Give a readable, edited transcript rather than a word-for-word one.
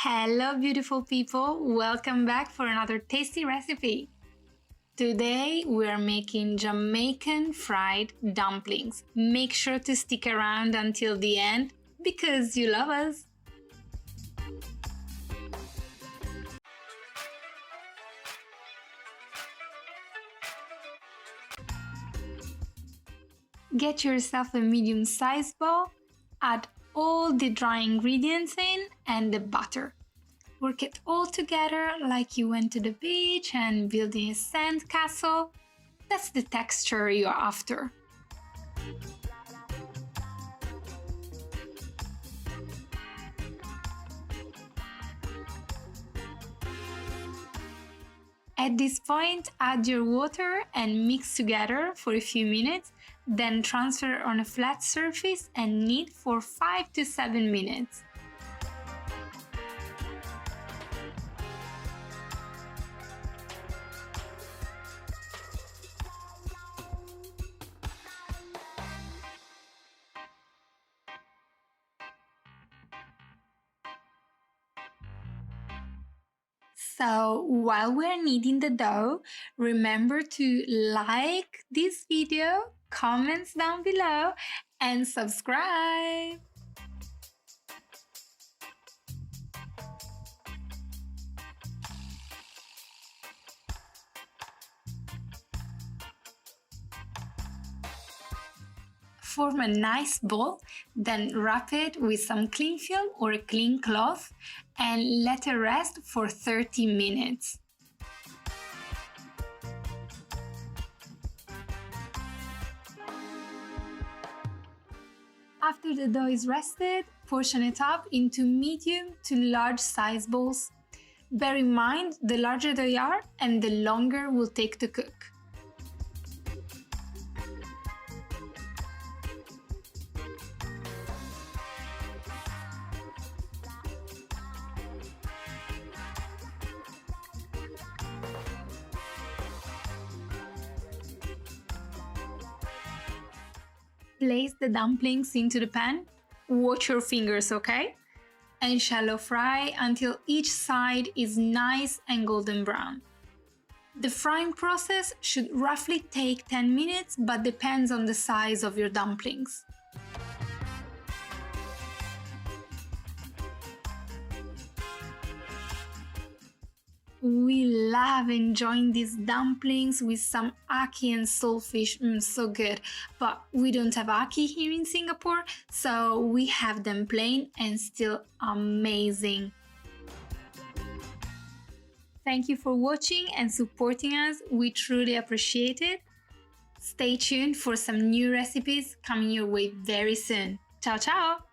Hello, beautiful people. Welcome back for another tasty recipe. Today we are making Jamaican fried dumplings. Make sure to stick around until the end because you love us. Get yourself a medium-sized bowl, add all the dry ingredients in and the butter. Work it all together like you went to the beach and building a sand castle. That's the texture you're after. At this point, add your water and mix together for a few minutes, then transfer on a flat surface and knead for 5 to 7 minutes. So while we're kneading the dough, remember to like this video, comments down below, and subscribe. Form a nice ball, then wrap it with some cling film or a clean cloth and let it rest for 30 minutes. After the dough is rested, portion it up into medium to large size balls. Bear in mind, the larger they are and the longer will take to cook. Place the dumplings into the pan. Watch your fingers, okay? And shallow fry until each side is nice and golden brown. The frying process should roughly take 10 minutes, but depends on the size of your dumplings. We love enjoying these dumplings with some ackee and saltfish, so good. But we don't have ackee here in Singapore, so we have them plain and still amazing. Thank you for watching and supporting us, we truly appreciate it. Stay tuned for some new recipes coming your way very soon. Ciao, ciao!